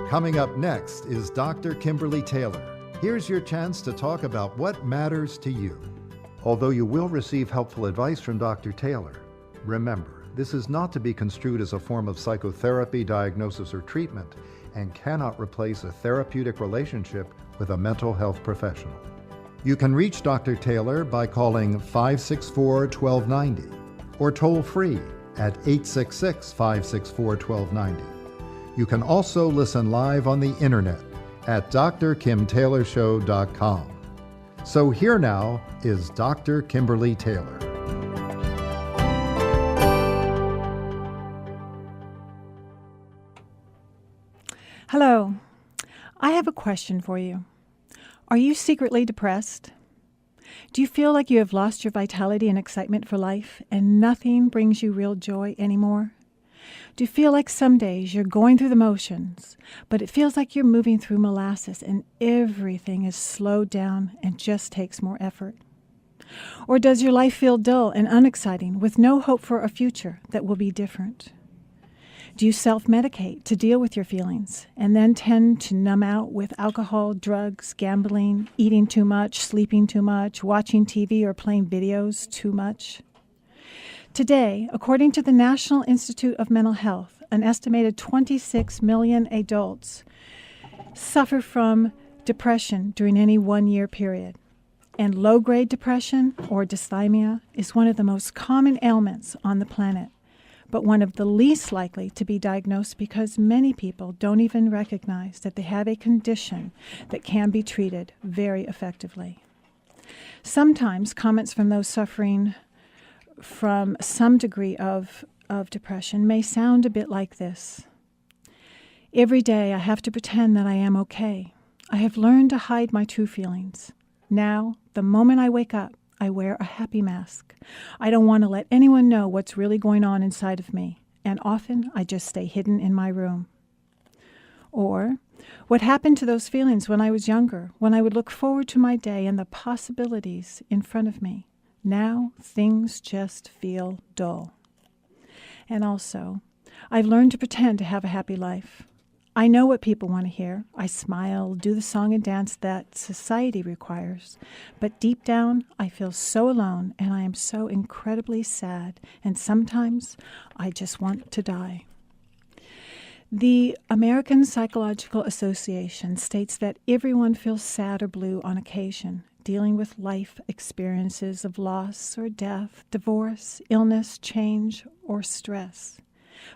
Coming up next is Dr. Kimberly Taylor. Here's your chance to talk about what matters to you. Although you will receive helpful advice from Dr. Taylor, remember, this is not to be construed as a form of psychotherapy, diagnosis, or treatment, and cannot replace a therapeutic relationship with a mental health professional. You can reach Dr. Taylor by calling 564-1290 or toll free at 866-564-1290. You can also listen live on the internet at drkimtaylorshow.com. So here now is Dr. Kimberly Taylor. Hello. I have a question for you. Are you secretly depressed? Do you feel like you have lost your vitality and excitement for life and nothing brings you real joy anymore? Do you feel like some days you're going through the motions, but it feels like you're moving through molasses and everything is slowed down and just takes more effort? Or does your life feel dull and unexciting with no hope for a future that will be different? Do you self-medicate to deal with your feelings and then tend to numb out with alcohol, drugs, gambling, eating too much, sleeping too much, watching TV or playing videos too much? Today, according to the National Institute of Mental Health, an estimated 26 million adults suffer from depression during any one-year period. And low-grade depression, or dysthymia, is one of the most common ailments on the planet, but one of the least likely to be diagnosed because many people don't even recognize that they have a condition that can be treated very effectively. Sometimes comments from those suffering from some degree of depression may sound a bit like this. Every day I have to pretend that I am okay. I have learned to hide my true feelings. Now, the moment I wake up, I wear a happy mask. I don't want to let anyone know what's really going on inside of me, and often I just stay hidden in my room. Or, what happened to those feelings when I was younger, when I would look forward to my day and the possibilities in front of me? Now, things just feel dull. And also, I've learned to pretend to have a happy life. I know what people want to hear. I smile, do the song and dance that society requires. But deep down, I feel so alone and I am so incredibly sad. And sometimes I just want to die. The American Psychological Association states that everyone feels sad or blue on occasion, dealing with life experiences of loss or death, divorce, illness, change, or stress.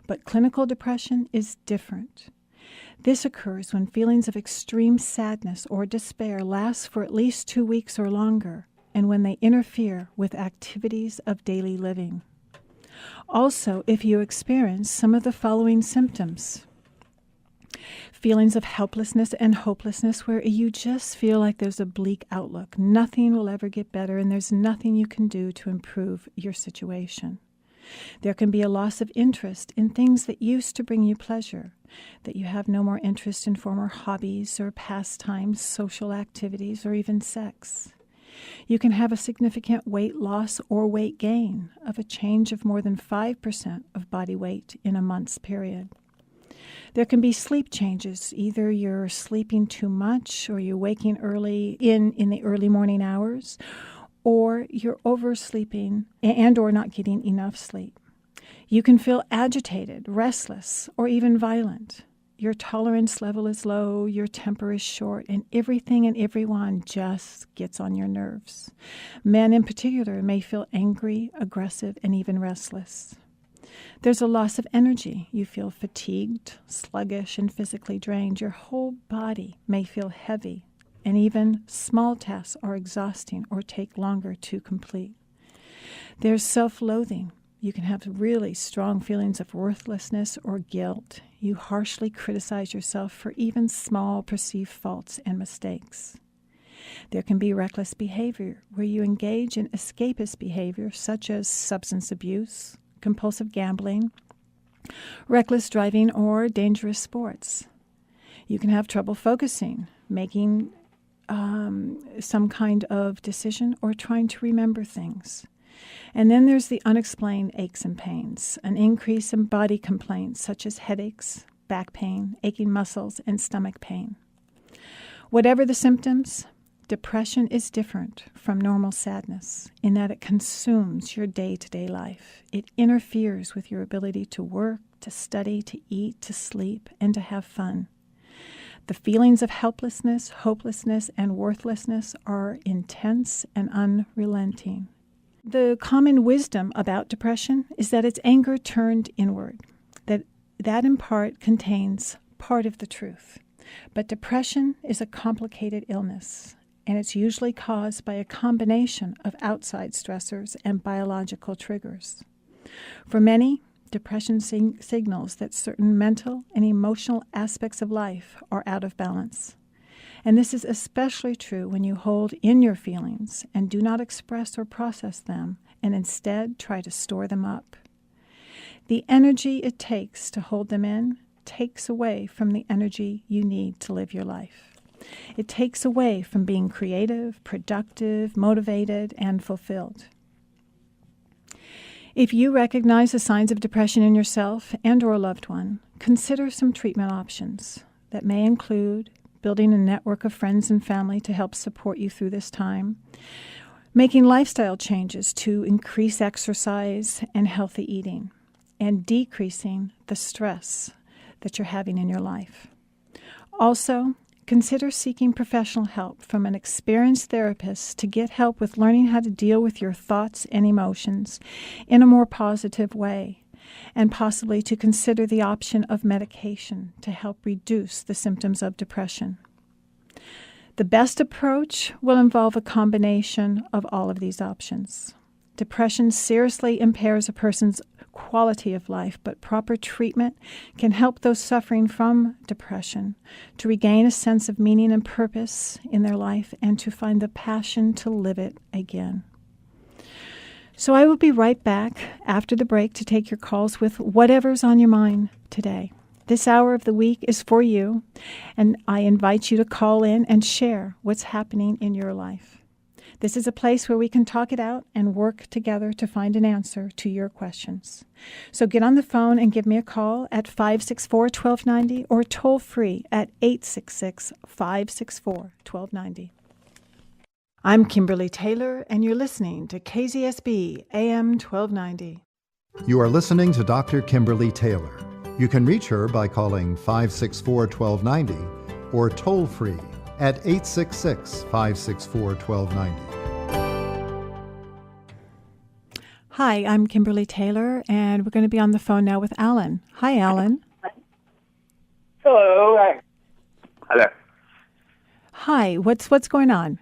But clinical depression is different. This occurs when feelings of extreme sadness or despair last for at least 2 weeks or longer, and when they interfere with activities of daily living. Also, if you experience some of the following symptoms: feelings of helplessness and hopelessness where you just feel like there's a bleak outlook, nothing will ever get better, and there's nothing you can do to improve your situation. There can be a loss of interest in things that used to bring you pleasure, that you have no more interest in former hobbies or pastimes, social activities, or even sex. You can have a significant weight loss or weight gain of a change of more than 5% of body weight in a month's period. There can be sleep changes. Either you're sleeping too much or you're waking early in the early morning hours, or you're oversleeping and or not getting enough sleep. You can feel agitated, restless, or even violent. Your tolerance level is low, your temper is short, and everything and everyone just gets on your nerves. Men in particular may feel angry, aggressive, and even restless. There's a loss of energy. You feel fatigued, sluggish, and physically drained. Your whole body may feel heavy, and even small tasks are exhausting or take longer to complete. There's self-loathing. You can have really strong feelings of worthlessness or guilt. You harshly criticize yourself for even small perceived faults and mistakes. There can be reckless behavior where you engage in escapist behavior such as substance abuse, compulsive gambling, reckless driving, or dangerous sports. You can have trouble focusing, making some kind of decision, or trying to remember things. And then there's the unexplained aches and pains, an increase in body complaints such as headaches, back pain, aching muscles, and stomach pain. Whatever the symptoms, depression is different from normal sadness in that it consumes your day-to-day life. It interferes with your ability to work, to study, to eat, to sleep, and to have fun. The feelings of helplessness, hopelessness, and worthlessness are intense and unrelenting. The common wisdom about depression is that it's anger turned inward, that in part contains part of the truth. But depression is a complicated illness, and it's usually caused by a combination of outside stressors and biological triggers. For many, depression signals that certain mental and emotional aspects of life are out of balance. And this is especially true when you hold in your feelings and do not express or process them, and instead try to store them up. The energy it takes to hold them in takes away from the energy you need to live your life. It takes away from being creative, productive, motivated, and fulfilled. If you recognize the signs of depression in yourself and or a loved one, consider some treatment options that may include building a network of friends and family to help support you through this time, making lifestyle changes to increase exercise and healthy eating, and decreasing the stress that you're having in your life. Also, consider seeking professional help from an experienced therapist to get help with learning how to deal with your thoughts and emotions in a more positive way, and possibly to consider the option of medication to help reduce the symptoms of depression. The best approach will involve a combination of all of these options. Depression seriously impairs a person's quality of life, but proper treatment can help those suffering from depression to regain a sense of meaning and purpose in their life and to find the passion to live it again. So I will be right back after the break to take your calls with whatever's on your mind today. This hour of the week is for you, and I invite you to call in and share what's happening in your life. This is a place where we can talk it out and work together to find an answer to your questions. So get on the phone and give me a call at 564-1290 or toll free at 866-564-1290. I'm Kimberly Taylor, and you're listening to KZSB AM 1290. You are listening to Dr. Kimberly Taylor. You can reach her by calling 564-1290 or toll free at 866-564-1290. Hi, I'm Kimberly Taylor, and we're going to be on the phone now with Alan. Hi, Alan. Hello. Hello. Hi, what's going on?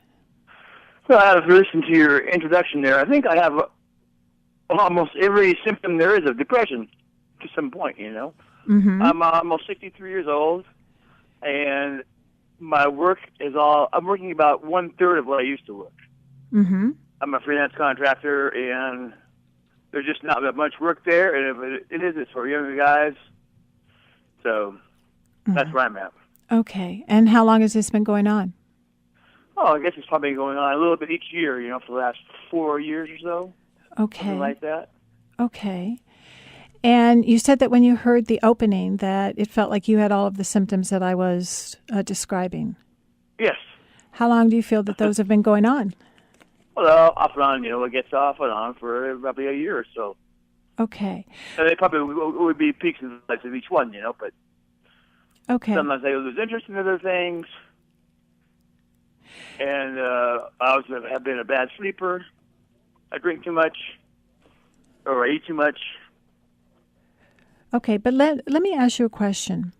Well, I was listening to your introduction there. I think I have almost every symptom there is of depression to some point, you know. Mm-hmm. I'm almost 63 years old, and my work is I'm working about 1/3 of what I used to work. Mm-hmm. I'm a freelance contractor, and there's just not that much work there, and if it is, it's for younger guys. So that's where I'm at. Okay. And how long has this been going on? Oh, I guess it's probably going on a little bit each year, you know, for the last 4 years or so. Okay. Something like that. Okay. And you said that when you heard the opening that it felt like you had all of the symptoms that I was describing. Yes. How long do you feel that those have been going on? Well, off and on, you know, it gets off and on for probably a year or so. Okay. And they probably would be peaks and valleys of each one, you know, but okay. Sometimes I lose interest in other things. And I have been a bad sleeper. I drink too much, or I eat too much. Okay, but let me ask you a question.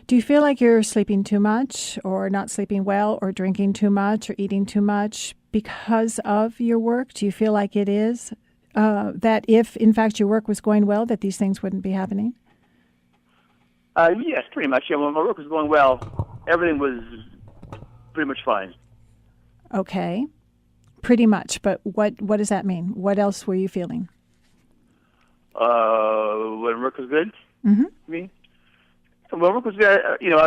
Do you feel like you're sleeping too much or not sleeping well or drinking too much or eating too much because of your work? Do you feel like it is that if, in fact, your work was going well, that these things wouldn't be happening? Yes, pretty much. Yeah, when my work was going well, everything was pretty much fine. Okay, pretty much. But what does that mean? What else were you feeling? When work was good. Mm-hmm. I mean, when work was good, you know,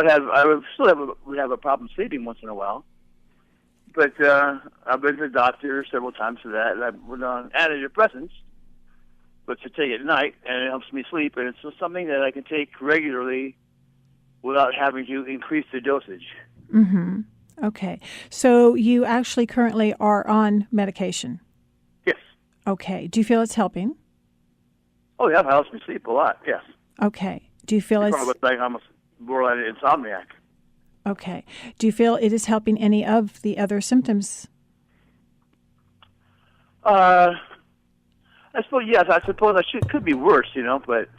would have a problem sleeping once in a while. but I've been to the doctor several times for that, and I've been on antidepressants, but to take at night, and it helps me sleep, and it's just something that I can take regularly without having to increase the dosage. Mm-hmm. Okay. So you actually currently are on medication? Yes. Okay. Do you feel it's helping? Oh, yeah, it helps me sleep a lot, yes. Okay. Do you feel it's... Like I'm a borderline insomniac. Okay. Do you feel it is helping any of the other symptoms? I suppose, yes, I suppose could be worse, but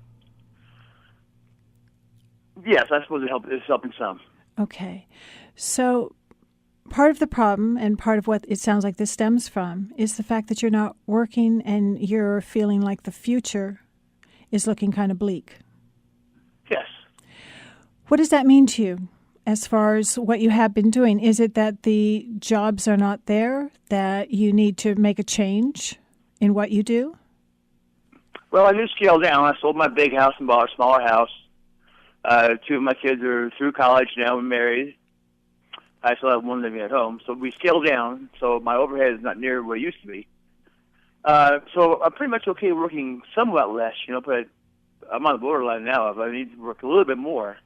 yes, I suppose it's helping some. Okay. So part of the problem and part of what it sounds like this stems from is the fact that you're not working and you're feeling like the future is looking kind of bleak. Yes. What does that mean to you as far as what you have been doing? Is it that the jobs are not there, that you need to make a change in what you do? Well, I did scale down. I sold my big house and bought a smaller house. Two of my kids are through college now and married. I still have one living at home. So we scaled down, so my overhead is not near where it used to be. So I'm pretty much okay working somewhat less, but I'm on the borderline now. I need to work a little bit more.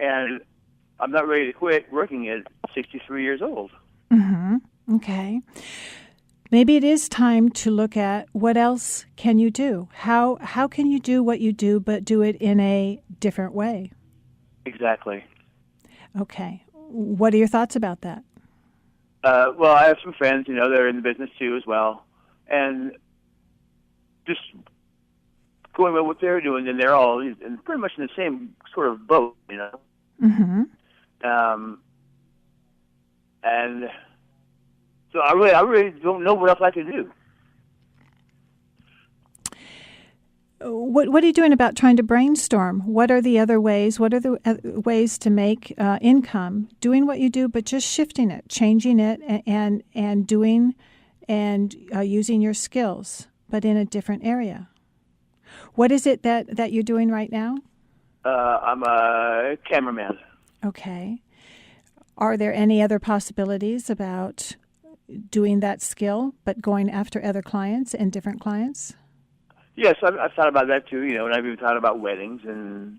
And I'm not ready to quit working at 63 years old. Mm-hmm. Okay. Maybe it is time to look at what else can you do? How can you do what you do, but do it in a different way? Exactly. Okay. What are your thoughts about that? Well, I have some friends, they're in the business too as well. And just going by what they're doing, and they're all pretty much in the same sort of boat, Mm-hmm. And so I really don't know what else I can do. What are you doing about trying to brainstorm? What are the other ways? What are the ways to make income? Doing what you do, but just shifting it, changing it, and doing and using your skills, but in a different area. What is it that you're doing right now? I'm a cameraman. Okay. Are there any other possibilities about doing that skill, but going after other clients and different clients? Yes, I've thought about that too, and I've even thought about weddings and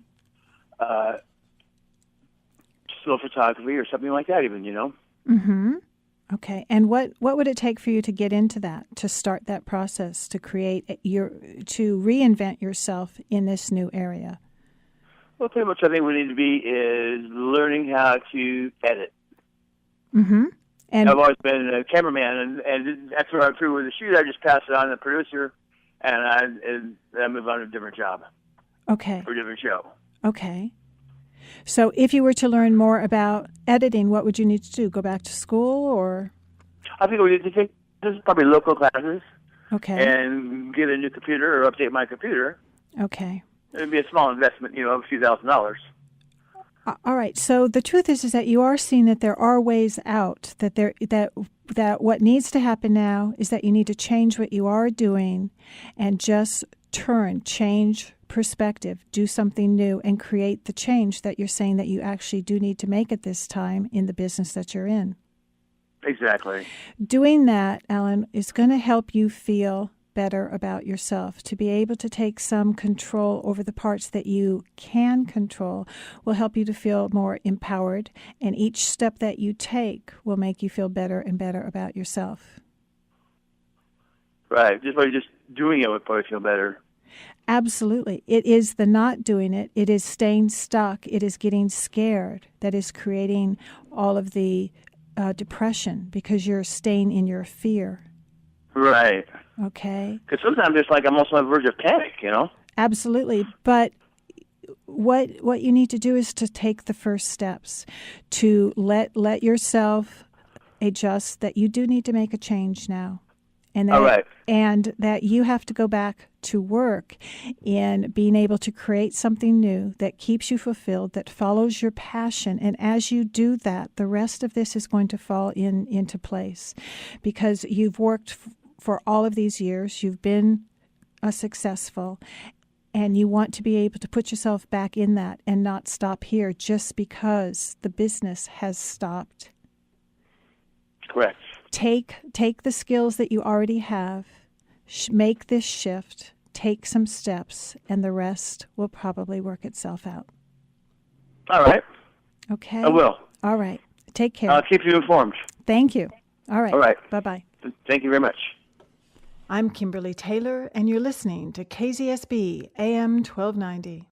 still photography or something like that even, Mm-hmm. Okay. And what would it take for you to get into that, to start that process, to to reinvent yourself in this new area? Well, pretty much I think what we need to be is learning how to edit. Mm-hmm. And I've always been a cameraman, and that's what I'm through with the shoot. I just pass it on to the producer, and I move on to a different job. Okay. Or a different show. Okay. So if you were to learn more about editing, what would you need to do? Go back to school or? I think we need to take probably local classes. Okay. And get a new computer or update my computer. Okay. It would be a small investment, of a few $1,000s. All right. So the truth is that you are seeing that there are ways out, that what needs to happen now is that you need to change what you are doing and just change perspective, do something new, and create the change that you're saying that you actually do need to make at this time in the business that you're in. Exactly. Doing that, Alan, is going to help you feel better about yourself. To be able to take some control over the parts that you can control will help you to feel more empowered, and each step that you take will make you feel better and better about yourself. Right. Just by just doing it would probably feel better. Absolutely. It is the not doing it. It is staying stuck. It is getting scared that is creating all of the depression because you're staying in your fear. Right. Okay. Because sometimes it's like I'm also on the verge of panic, Absolutely. But what you need to do is to take the first steps, to let yourself adjust that you do need to make a change now. And that, all right. And that you have to go back to work in being able to create something new that keeps you fulfilled, that follows your passion. And as you do that, the rest of this is going to fall into place because you've worked for all of these years. You've been successful, and you want to be able to put yourself back in that and not stop here just because the business has stopped. Correct. Take the skills that you already have, make this shift, take some steps, and the rest will probably work itself out. All right. Okay? I will. All right. Take care. I'll keep you informed. Thank you. All right. All right. Bye-bye. Thank you very much. I'm Kimberly Taylor, and you're listening to KZSB AM 1290.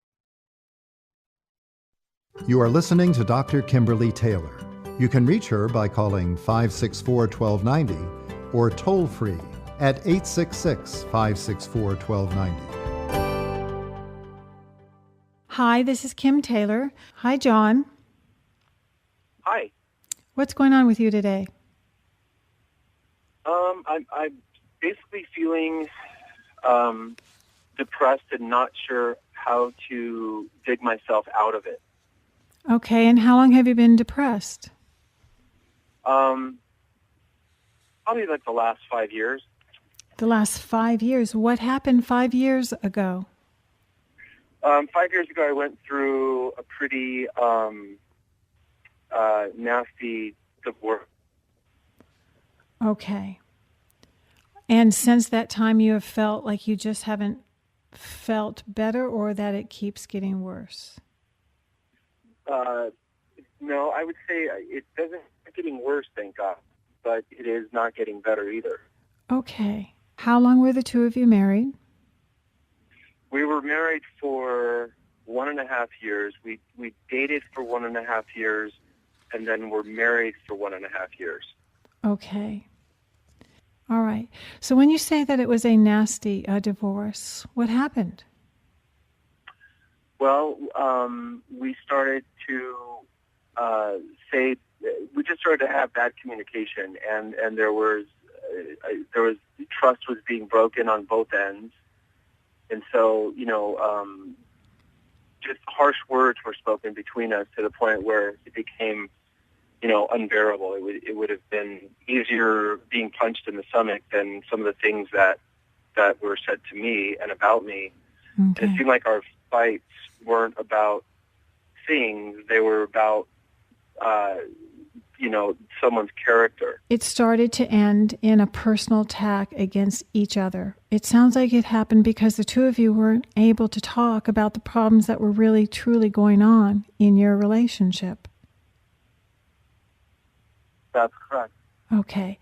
You are listening to Dr. Kimberly Taylor. You can reach her by calling 564-1290 or toll free at 866-564-1290. Hi, this is Kim Taylor. Hi, John. Hi. What's going on with you today? I'm basically feeling depressed and not sure how to dig myself out of it. Okay, and how long have you been depressed? Probably like the last 5 years. The last 5 years. What happened 5 years ago? 5 years ago, I went through a pretty nasty divorce. Okay. And since that time, you have felt like you just haven't felt better, or that it keeps getting worse? No, I would say it doesn't get getting worse, thank God, but it is not getting better either. Okay. How long were the two of you married? We were married for 1.5 years. We dated for 1.5 years, and then were married for 1.5 years. Okay. All right. So when you say that it was a nasty divorce, what happened? Well, we started to we just started to have bad communication, and there was trust was being broken on both ends, and so just harsh words were spoken between us to the point where it became unbearable. It would have been easier being punched in the stomach than some of the things that were said to me and about me. Okay. And it seemed like our fights weren't about things; they were about someone's character. It started to end in a personal attack against each other. It sounds like it happened because the two of you weren't able to talk about the problems that were really, truly going on in your relationship. That's correct. Okay.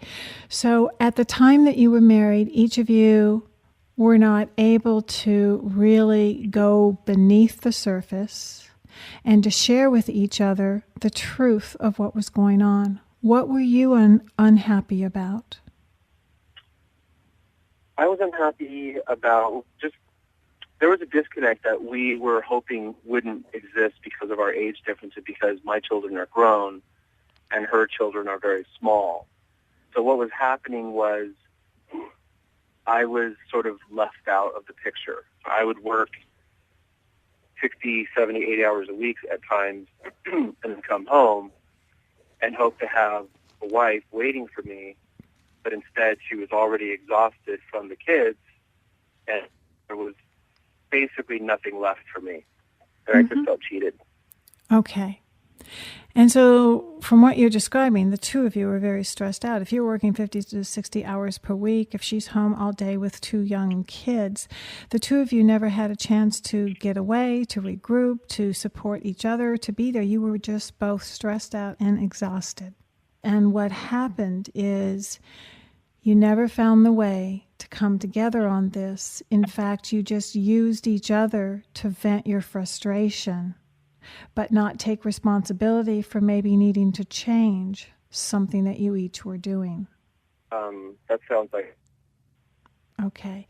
So at the time that you were married, each of you were not able to really go beneath the surface and to share with each other the truth of what was going on. What were you unhappy about? I was unhappy about there was a disconnect that we were hoping wouldn't exist because of our age differences, because my children are grown and her children are very small. So what was happening was I was sort of left out of the picture. I would work 60, 70, 80 hours a week at times and then come home and hope to have a wife waiting for me, but instead she was already exhausted from the kids, and there was basically nothing left for me. And I just felt cheated. Okay. And so from what you're describing, the two of you are very stressed out. If you're working 50 to 60 hours per week, if she's home all day with two young kids, the two of you never had a chance to get away, to regroup, to support each other, to be there. You were just both stressed out and exhausted. And what happened is you never found the way to come together on this. In fact, you just used each other to vent your frustration, but not take responsibility for maybe needing to change something that you each were doing. That sounds like... Okay.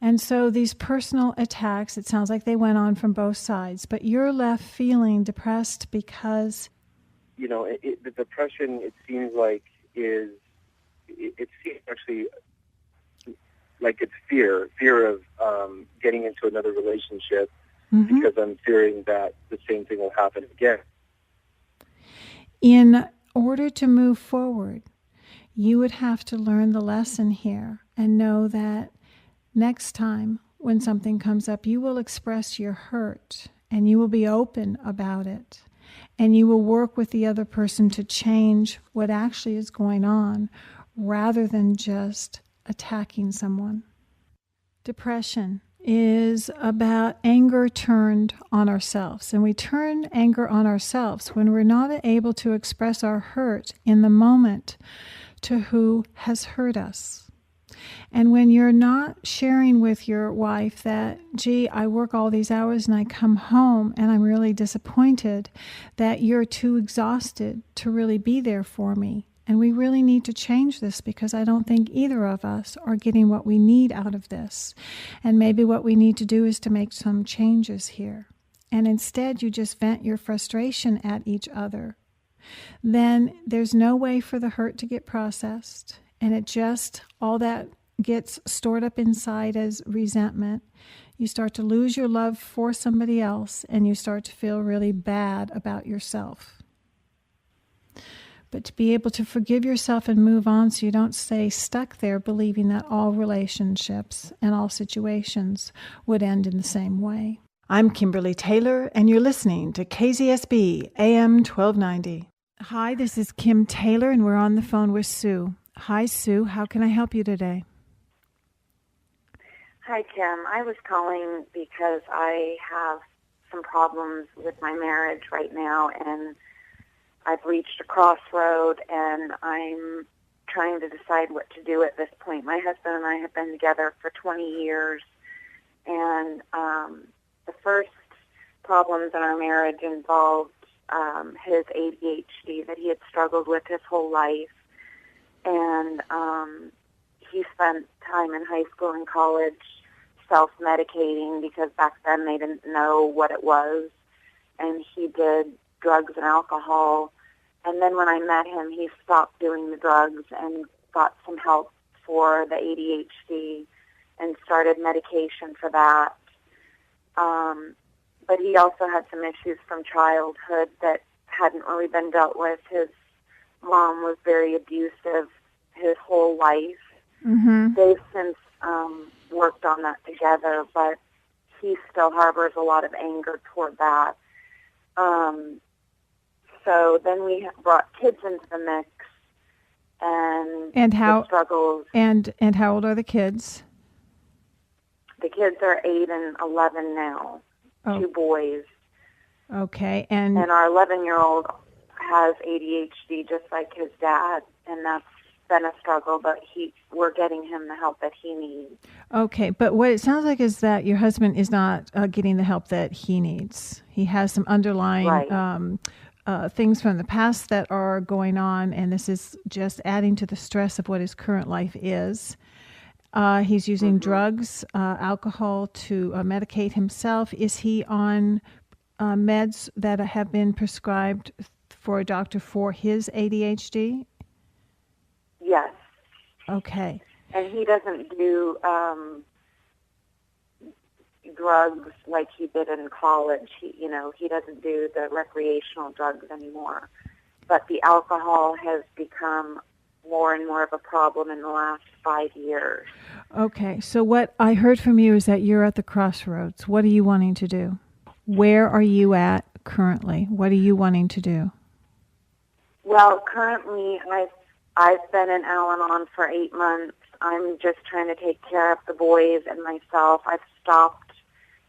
And so these personal attacks, it sounds like they went on from both sides, but you're left feeling depressed because... the depression, it seems like, it seems actually like it's fear of getting into another relationship, because I'm fearing that the same thing will happen again. In order to move forward, you would have to learn the lesson here and know that next time when something comes up, you will express your hurt and you will be open about it. and you will work with the other person to change what actually is going on rather than just attacking someone. Depression is about anger turned on ourselves. And we turn anger on ourselves when we're not able to express our hurt in the moment to who has hurt us. And when you're not sharing with your wife that, gee, I work all these hours and I come home and I'm really disappointed that you're too exhausted to really be there for me. And we really need to change this because I don't think either of us are getting what we need out of this. And maybe what we need to do is to make some changes here. And instead, you just vent your frustration at each other. Then there's no way for the hurt to get processed. And it just, all that gets stored up inside as resentment. You start to lose your love for somebody else and you start to feel really bad about yourself. But to be able to forgive yourself and move on so you don't stay stuck there believing that all relationships and all situations would end in the same way. I'm Kimberly Taylor, and you're listening to KZSB AM 1290. Hi, this is Kim Taylor, and we're on the phone with Sue. Hi, Sue. How can I help you today? Hi, Kim. I was calling because I have some problems with my marriage right now, and I've reached a crossroad, and I'm trying to decide what to do at this point. My husband and I have been together for 20 years, and the first problems in our marriage involved his ADHD that he had struggled with his whole life, and he spent time in high school and college self-medicating because back then they didn't know what it was, and he did drugs and alcohol. And then when I met him, he stopped doing the drugs and got some help for the ADHD and started medication for that. But he also had some issues from childhood that hadn't really been dealt with. His mom was very abusive his whole life. Mm-hmm. They've since worked on that together, but he still harbors a lot of anger toward that. So then we brought kids into the mix, and how the struggles. And how old are the kids? The kids are 8 and 11 now. Oh. 2 boys. Okay, and our 11-year-old has ADHD just like his dad, and that's been a struggle, but we're getting him the help that he needs. Okay, but what it sounds like is that your husband is not getting the help that he needs. He has some underlying things from the past that are going on, and this is just adding to the stress of what his current life is. He's using drugs, alcohol to medicate himself. Is he on meds that have been prescribed for a doctor for his ADHD? Yes. Okay. And he doesn't do drugs like he did in college. He doesn't do the recreational drugs anymore. But the alcohol has become more and more of a problem in the last 5 years. Okay. So what I heard from you is that you're at the crossroads. What are you wanting to do? Where are you at currently? What are you wanting to do? Well, currently I've been in Al-Anon for 8 months. I'm just trying to take care of the boys and myself. I've stopped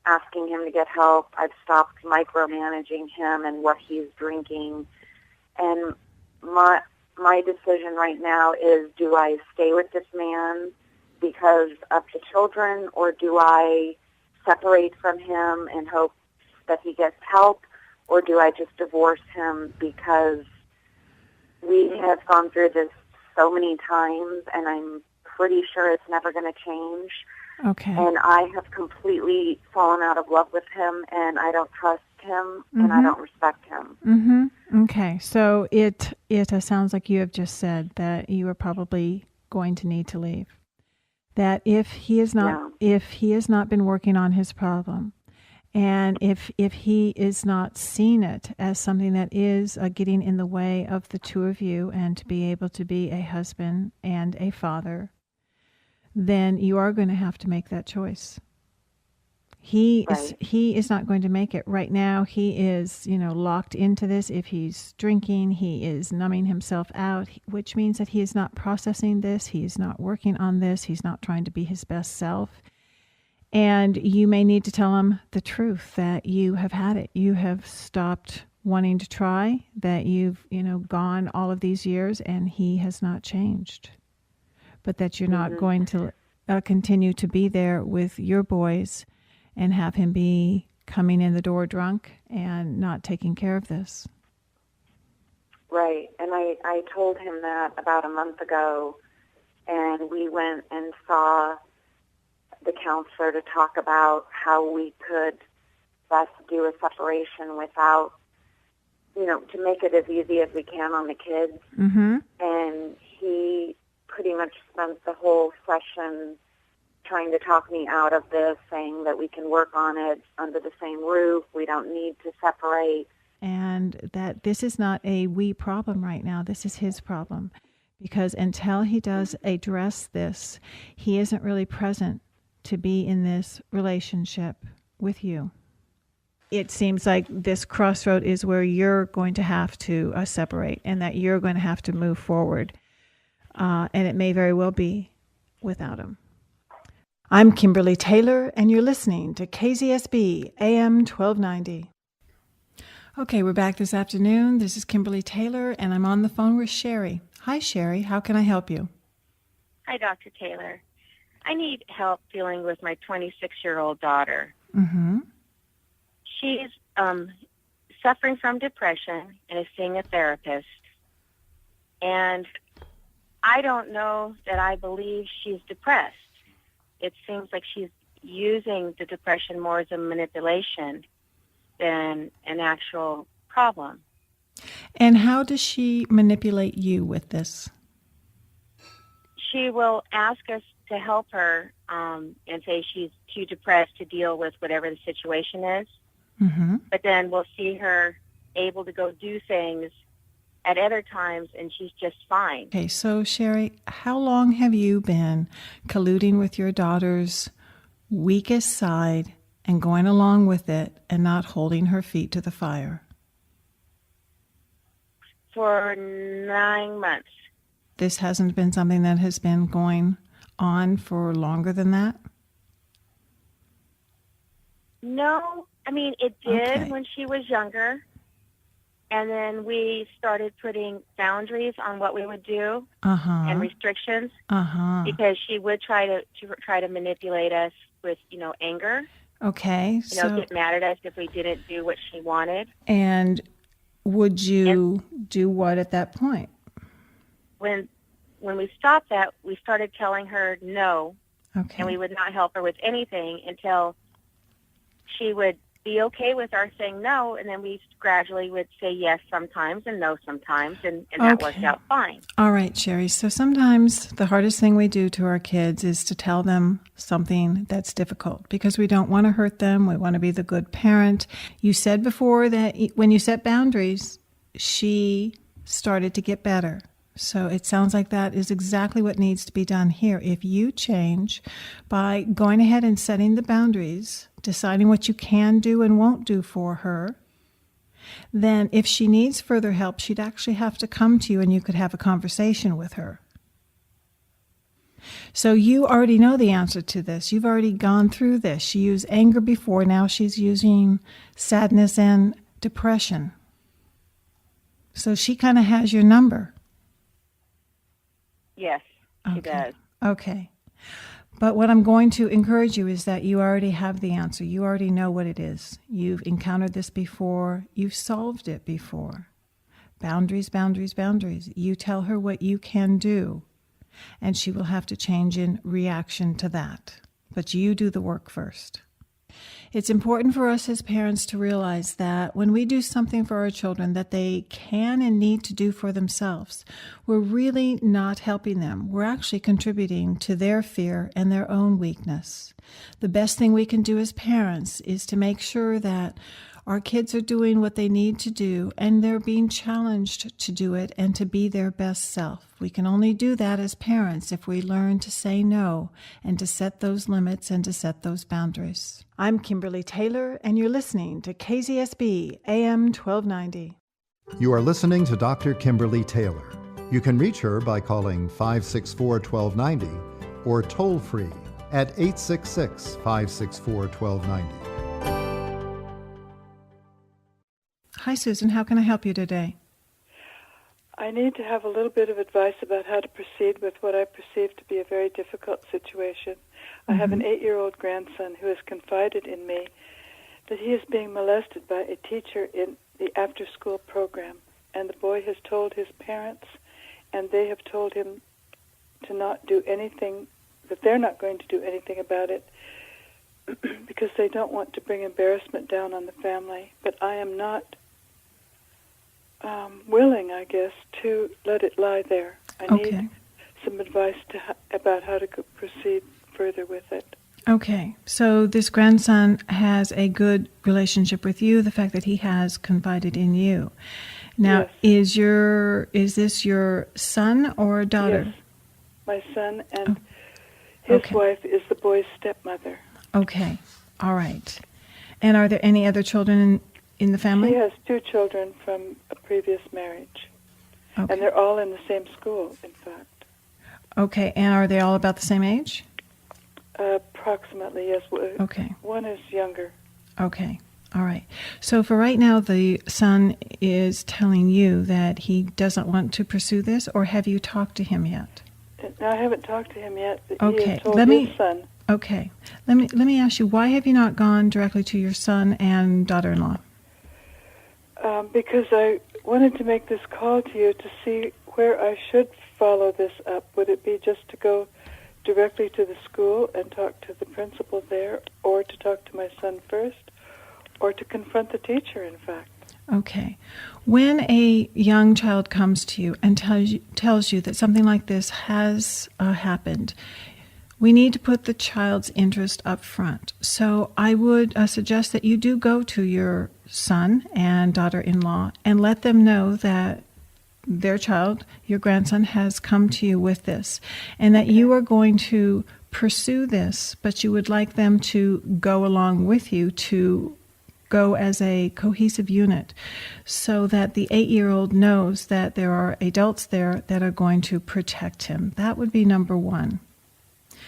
asking him to get help. I've stopped micromanaging him and what he's drinking. And my decision right now is, do I stay with this man because of the children, or do I separate from him and hope that he gets help, or do I just divorce him because we have gone through this so many times, and I'm pretty sure it's never going to change. Okay. And I have completely fallen out of love with him, and I don't trust him, and I don't respect him. Mm-hmm. Okay. So it sounds like you have just said that you are probably going to need to leave. That if he has not been working on his problem, and if he is not seeing it as something that is getting in the way of the two of you and to be able to be a husband and a father, then you are going to have to make that choice. He is not going to make it right now. He is, locked into this. If he's drinking, he is numbing himself out, which means that he is not processing this. He is not working on this. He's not trying to be his best self. And you may need to tell him the truth, that you have had it. You have stopped wanting to try, that you've, gone all of these years and he has not changed. But that you're not going to continue to be there with your boys and have him be coming in the door drunk and not taking care of this. Right. And I told him that about a month ago, and we went and saw the counselor to talk about how we could best do a separation without, to make it as easy as we can on the kids. Mm-hmm. And he pretty much spent the whole session trying to talk me out of this, saying that we can work on it under the same roof. We don't need to separate. And that this is not a we problem right now. This is his problem. Because until he does address this, he isn't really present to be in this relationship with you. It seems like this crossroad is where you're going to have to separate, and that you're going to have to move forward. And it may very well be without him. I'm Kimberly Taylor, and you're listening to KZSB AM 1290. Okay, we're back this afternoon. This is Kimberly Taylor, and I'm on the phone with Sherry. Hi, Sherry. How can I help you? Hi, Dr. Taylor. I need help dealing with my 26-year-old daughter. Mm-hmm. She's suffering from depression and is seeing a therapist. And I don't know that I believe she's depressed. It seems like she's using the depression more as a manipulation than an actual problem. And how does she manipulate you with this? She will ask us to help her and say she's too depressed to deal with whatever the situation is. Mm-hmm. But then we'll see her able to go do things at other times, and she's just fine. Okay, so Sherry, how long have you been colluding with your daughter's weakest side and going along with it and not holding her feet to the fire? For 9 months. This hasn't been something that has been going on for longer than that? No, I mean, it did Okay. when she was younger. And then we started putting boundaries on what we would do and restrictions because she would try to manipulate us with, anger. Okay. Get mad at us if we didn't do what she wanted. And would you do what at that point? When we stopped that, we started telling her no, Okay. and we would not help her with anything until she would be okay with our saying no, and then we gradually would say yes sometimes and no sometimes, and that worked out fine. All right, Sherry. So sometimes the hardest thing we do to our kids is to tell them something that's difficult because we don't want to hurt them. We want to be the good parent. You said before that when you set boundaries, she started to get better. So it sounds like that is exactly what needs to be done here. If you change by going ahead and setting the boundaries, deciding what you can do and won't do for her, then if she needs further help, she'd actually have to come to you and you could have a conversation with her. So you already know the answer to this. You've already gone through this. She used anger before. Now she's using sadness and depression. So she kind of has your number. Yes, she does. Okay. But what I'm going to encourage you is that you already have the answer. You already know what it is. You've encountered this before. You've solved it before. Boundaries, boundaries, boundaries. You tell her what you can do, and she will have to change in reaction to that. But you do the work first. It's important for us as parents to realize that when we do something for our children that they can and need to do for themselves, we're really not helping them. We're actually contributing to their fear and their own weakness. The best thing we can do as parents is to make sure that Our kids are doing what they need to do, and they're being challenged to do it and to be their best self. We can only do that as parents if we learn to say no and to set those limits and to set those boundaries. I'm Kimberly Taylor, and you're listening to KZSB AM 1290. You are listening to Dr. Kimberly Taylor. You can reach her by calling 564-1290 or toll-free at 866-564-1290. Hi, Susan. How can I help you today? I need to have a little bit of advice about how to proceed with what I perceive to be a very difficult situation. I have an 8-year-old grandson who has confided in me that he is being molested by a teacher in the after-school program, and the boy has told his parents, and they have told him to not do anything, that they're not going to do anything about it because they don't want to bring embarrassment down on the family. But I am not willing, I guess, to let it lie there. I need some advice about how to proceed further with it. Okay, so this grandson has a good relationship with you, the fact that he has confided in you. Now, yes. is this your son or daughter? Yes, my son, and his wife is the boy's stepmother. Okay, all right. And are there any other children in the family? He has 2 children from a previous marriage, and they're all in the same school, in fact. Okay, and are they all about the same age? Approximately, yes. Okay. One is younger. Okay. All right. So for right now, the son is telling you that he doesn't want to pursue this, or have you talked to him yet? No, I haven't talked to him yet. Okay. He has told his son. Okay. Let me ask you, why have you not gone directly to your son and daughter-in-law? Because I wanted to make this call to you to see where I should follow this up. Would it be just to go directly to the school and talk to the principal there, or to talk to my son first, or to confront the teacher, in fact? Okay. When a young child comes to you and tells you that something like this has happened, we need to put the child's interest up front. So I would suggest that you do go to your son and daughter-in-law and let them know that their child, your grandson, has come to you with this, and that you are going to pursue this, but you would like them to go along with you, to go as a cohesive unit, so that the 8-year-old knows that there are adults there that are going to protect him. That would be number one.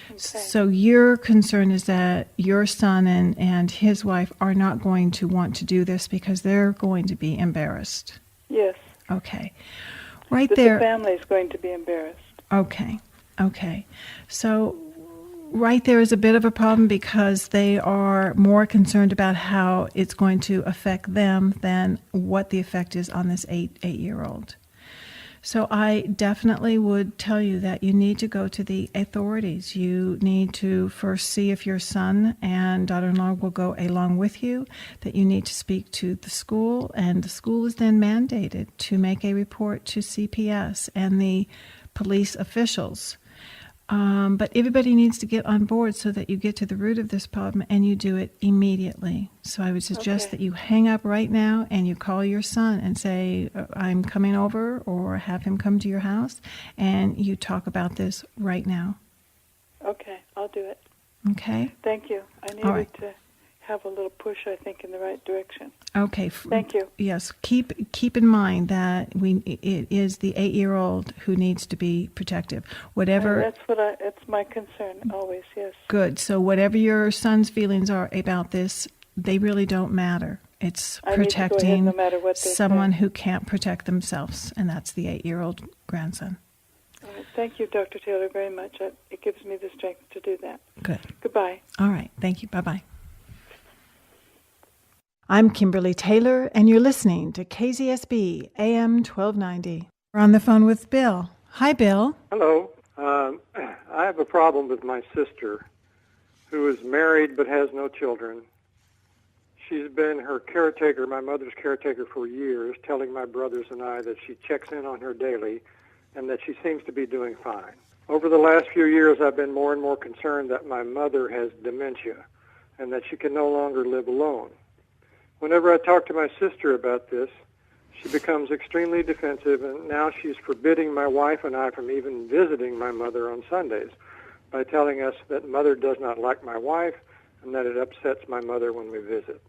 Okay. So your concern is that your son and his wife are not going to want to do this because they're going to be embarrassed. Yes. Okay. Right but there. The family is going to be embarrassed. Okay. So right there is a bit of a problem because they are more concerned about how it's going to affect them than what the effect is on this 8-year-old. So I definitely would tell you that you need to go to the authorities. You need to first see if your son and daughter-in-law will go along with you, that you need to speak to the school, and the school is then mandated to make a report to CPS and the police officials. But everybody needs to get on board so that you get to the root of this problem and you do it immediately. So I would suggest that you hang up right now and you call your son and say, I'm coming over, or have him come to your house, and you talk about this right now. Okay, I'll do it. Okay? Thank you. I needed to have a little push, I think, in the right direction. Okay. Thank you. Yes. Keep in mind that it is the 8-year-old who needs to be protective. Whatever. That's my concern always. Yes. Good. So whatever your son's feelings are about this, they really don't matter. It's protecting no matter what someone who can't protect themselves, and that's the 8-year-old grandson. All right. Thank you, Dr. Taylor, very much. It gives me the strength to do that. Good. Goodbye. All right. Thank you. Bye-bye. I'm Kimberly Taylor, and you're listening to KZSB AM 1290. We're on the phone with Bill. Hi, Bill. Hello. I have a problem with my sister, who is married but has no children. She's been her caretaker, my mother's caretaker, for years, telling my brothers and I that she checks in on her daily and that she seems to be doing fine. Over the last few years, I've been more and more concerned that my mother has dementia and that she can no longer live alone. Whenever I talk to my sister about this, she becomes extremely defensive, and now she's forbidding my wife and I from even visiting my mother on Sundays by telling us that Mother does not like my wife and that it upsets my mother when we visit.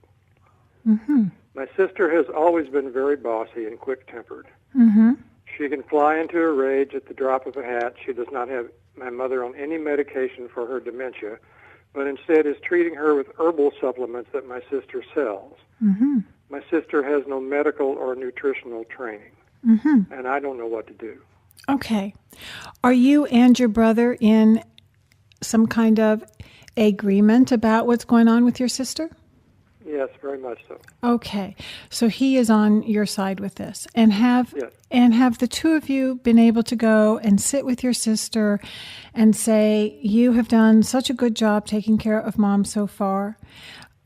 Mm-hmm. My sister has always been very bossy and quick-tempered. Mm-hmm. She can fly into a rage at the drop of a hat. She does not have my mother on any medication for her dementia, but instead is treating her with herbal supplements that my sister sells. Mm-hmm. My sister has no medical or nutritional training, Mm-hmm. and I don't know what to do. Okay. Are you and your brother in some kind of agreement about what's going on with your sister? Yes, very much so. Okay. So he is on your side with this. And have Yes. the two of you been able to go and sit with your sister and say, you have done such a good job taking care of Mom so far,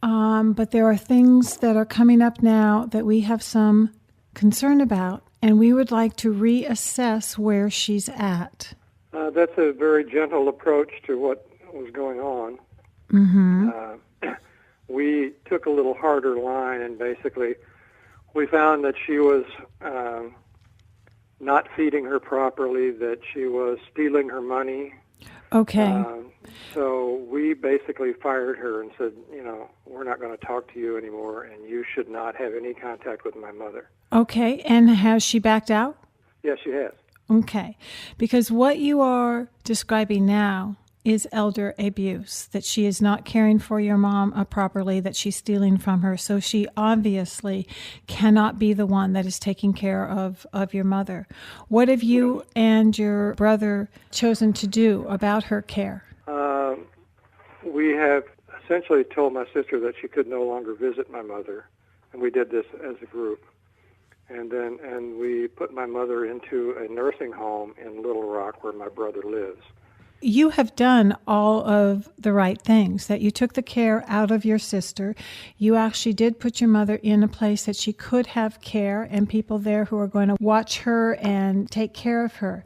but there are things that are coming up now that we have some concern about, and we would like to reassess where she's at. That's a very gentle approach to what was going on. Mm-hmm. We took a little harder line, and basically we found that she was not feeding her properly, that she was stealing her money. Okay. So we basically fired her and said, we're not going to talk to you anymore, and you should not have any contact with my mother. Okay. And has she backed out? Yes, she has. Okay. Because what you are describing now is elder abuse, that she is not caring for your mom properly, that she's stealing from her. So she obviously cannot be the one that is taking care of your mother. What have you and your brother chosen to do about her care? We have essentially told my sister that she could no longer visit my mother, and we did this as a group. And we put my mother into a nursing home in Little Rock where my brother lives. You have done all of the right things, that you took the care out of your sister. You actually did put your mother in a place that she could have care and people there who are going to watch her and take care of her.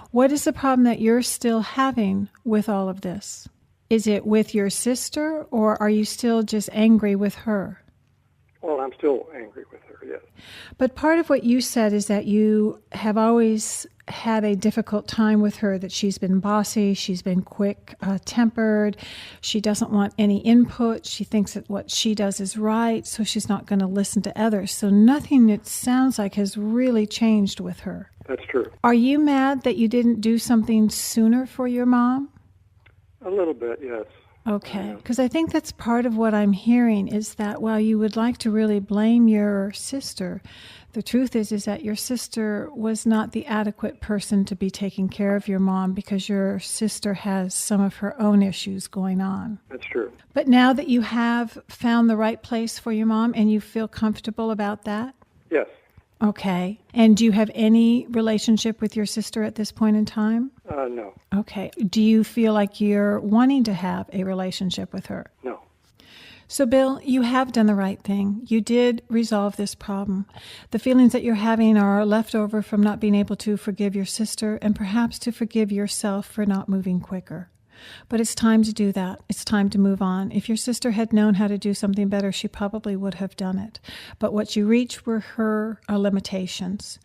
What is the problem that you're still having with all of this? Is it with your sister, or are you still just angry with her? Well, I'm still angry with her, yes. But part of what you said is that you have always had a difficult time with her, that she's been bossy, she's been quick-tempered, she doesn't want any input, she thinks that what she does is right, so she's not going to listen to others. So nothing, it sounds like, has really changed with her. That's true. Are you mad that you didn't do something sooner for your mom? A little bit, yes. Okay, because I think that's part of what I'm hearing, is that while you would like to really blame your sister, the truth is that your sister was not the adequate person to be taking care of your mom, because your sister has some of her own issues going on. That's true. But now that you have found the right place for your mom and you feel comfortable about that? Yes. Okay. And do you have any relationship with your sister at this point in time? No. Okay. Do you feel like you're wanting to have a relationship with her? No. So, Bill, you have done the right thing. You did resolve this problem. The feelings that you're having are left over from not being able to forgive your sister and perhaps to forgive yourself for not moving quicker. But it's time to do that. It's time to move on. If your sister had known how to do something better, she probably would have done it. But what you reached were her limitations.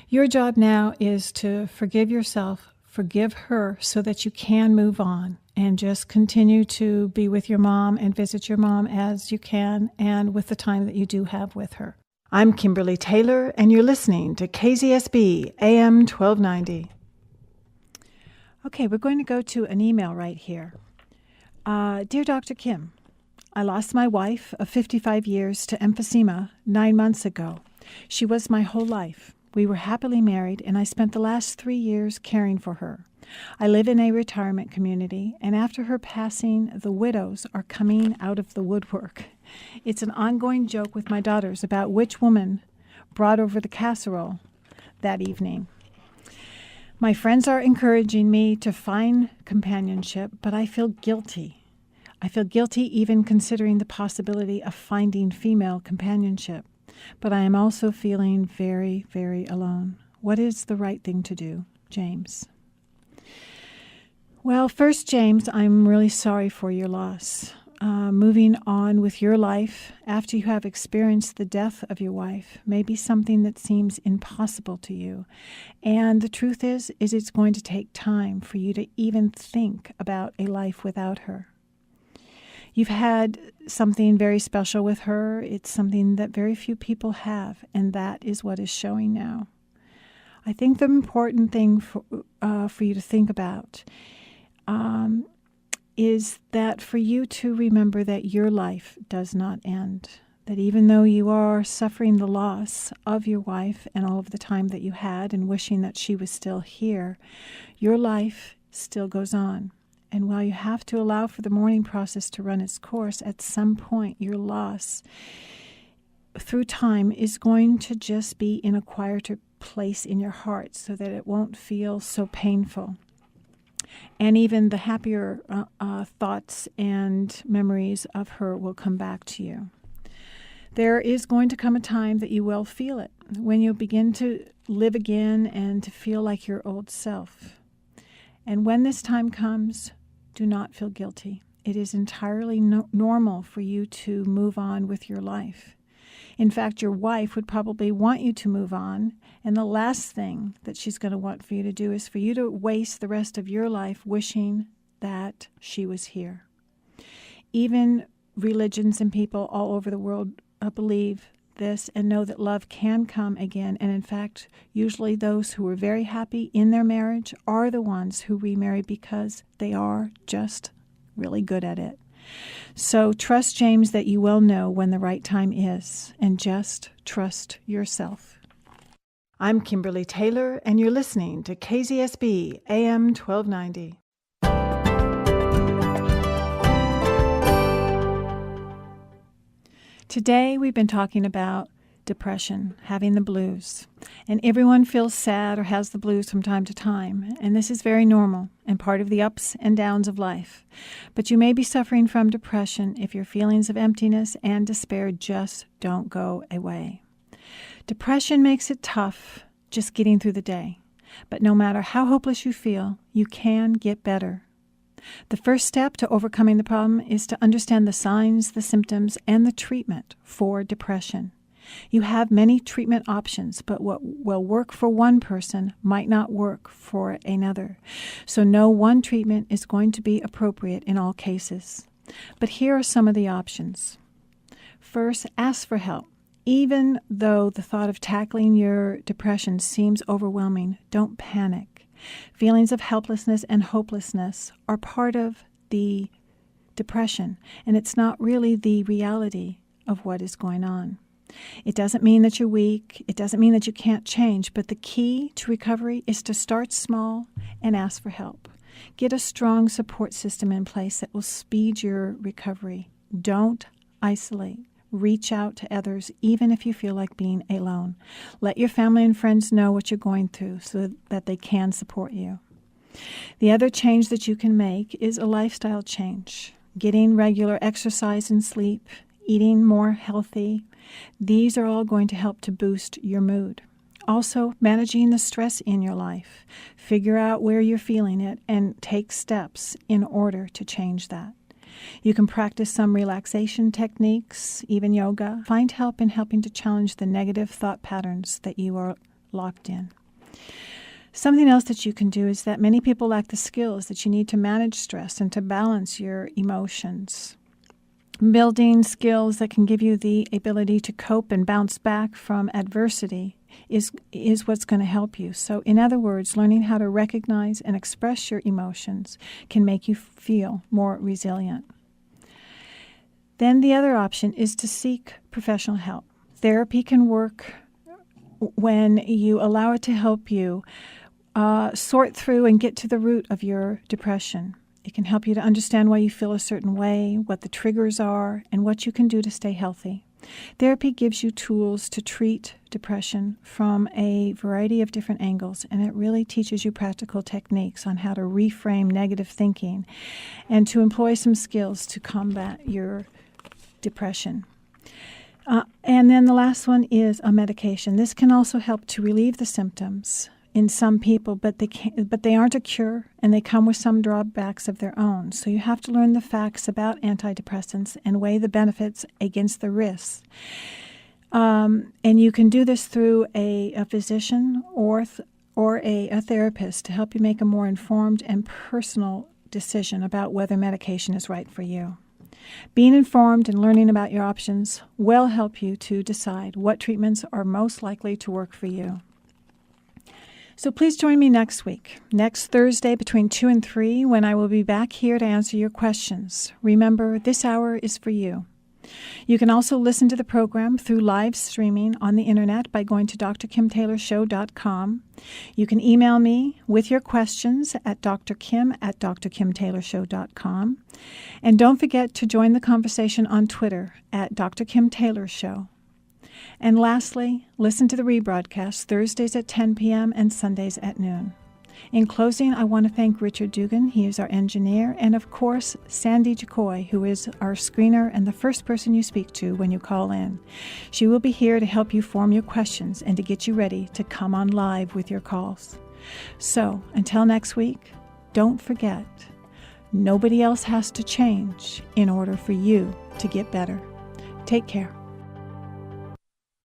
Your job now is to forgive yourself, forgive her, so that you can move on and just continue to be with your mom and visit your mom as you can and with the time that you do have with her. I'm Kimberly Taylor, and you're listening to KZSB AM 1290. Okay, we're going to go to an email right here. Dear Dr. Kim, I lost my wife of 55 years to emphysema 9 months ago. She was my whole life. We were happily married, and I spent the last 3 years caring for her. I live in a retirement community, and after her passing, the widows are coming out of the woodwork. It's an ongoing joke with my daughters about which woman brought over the casserole that evening. My friends are encouraging me to find companionship, but I feel guilty. I feel guilty even considering the possibility of finding female companionship. But I am also feeling very, very alone. What is the right thing to do? James. Well, first, James, I'm really sorry for your loss. moving on with your life after you have experienced the death of your wife may be something that seems impossible to you. And the truth is it's going to take time for you to even think about a life without her. You've had something very special with her. It's something that very few people have, and that is what is showing now. I think the important thing for you to think about is that for you to remember that your life does not end, that even though you are suffering the loss of your wife and all of the time that you had and wishing that she was still here, your life still goes on. And while you have to allow for the mourning process to run its course, at some point your loss through time is going to just be in a quieter place in your heart so that it won't feel so painful. And even the happier thoughts and memories of her will come back to you. There is going to come a time that you will feel it, when you'll begin to live again and to feel like your old self. And when this time comes, do not feel guilty. It is entirely normal for you to move on with your life. In fact, your wife would probably want you to move on, and the last thing that she's going to want for you to do is for you to waste the rest of your life wishing that she was here. Even religions and people all over the world believe this and know that love can come again, and in fact, usually those who are very happy in their marriage are the ones who remarry because they are just really good at it. So trust, James, that you will know when the right time is, and just trust yourself. I'm Kimberly Taylor, and you're listening to KZSB AM 1290. Today we've been talking about depression, having the blues. And everyone feels sad or has the blues from time to time. And this is very normal and part of the ups and downs of life. But you may be suffering from depression if your feelings of emptiness and despair just don't go away. Depression makes it tough just getting through the day. But no matter how hopeless you feel, you can get better. The first step to overcoming the problem is to understand the signs, the symptoms, and the treatment for depression. You have many treatment options, but what will work for one person might not work for another. So no one treatment is going to be appropriate in all cases. But here are some of the options. First, ask for help. Even though the thought of tackling your depression seems overwhelming, don't panic. Feelings of helplessness and hopelessness are part of the depression, and it's not really the reality of what is going on. It doesn't mean that you're weak. It doesn't mean that you can't change, but the key to recovery is to start small and ask for help. Get a strong support system in place that will speed your recovery. Don't isolate. Reach out to others, even if you feel like being alone. Let your family and friends know what you're going through so that they can support you. The other change that you can make is a lifestyle change. Getting regular exercise and sleep, eating more healthy. These are all going to help to boost your mood. Also, managing the stress in your life. Figure out where you're feeling it and take steps in order to change that. You can practice some relaxation techniques, even yoga. Find help in helping to challenge the negative thought patterns that you are locked in. Something else that you can do is that many people lack the skills that you need to manage stress and to balance your emotions. Building skills that can give you the ability to cope and bounce back from adversity is what's going to help you. So in other words, learning how to recognize and express your emotions can make you feel more resilient. Then the other option is to seek professional help. Therapy can work when you allow it to help you sort through and get to the root of your depression. It can help you to understand why you feel a certain way, what the triggers are, and what you can do to stay healthy. Therapy gives you tools to treat depression from a variety of different angles, and it really teaches you practical techniques on how to reframe negative thinking and to employ some skills to combat your depression. And then the last one is a medication. This can also help to relieve the symptoms in some people, but they aren't a cure, and they come with some drawbacks of their own. So you have to learn the facts about antidepressants and weigh the benefits against the risks. And you can do this through a physician or a therapist to help you make a more informed and personal decision about whether medication is right for you. Being informed and learning about your options will help you to decide what treatments are most likely to work for you. So please join me next week, next Thursday between 2 and 3, when I will be back here to answer your questions. Remember, this hour is for you. You can also listen to the program through live streaming on the internet by going to drkimtaylorshow.com. You can email me with your questions at drkim@drkimtaylorshow.com. And don't forget to join the conversation on Twitter at Dr. Kim Taylor Show. And lastly, listen to the rebroadcast Thursdays at 10 p.m. and Sundays at noon. In closing, I want to thank Richard Dugan, he is our engineer, and of course, Sandy Jacoy, who is our screener and the first person you speak to when you call in. She will be here to help you form your questions and to get you ready to come on live with your calls. So, until next week, don't forget, nobody else has to change in order for you to get better. Take care.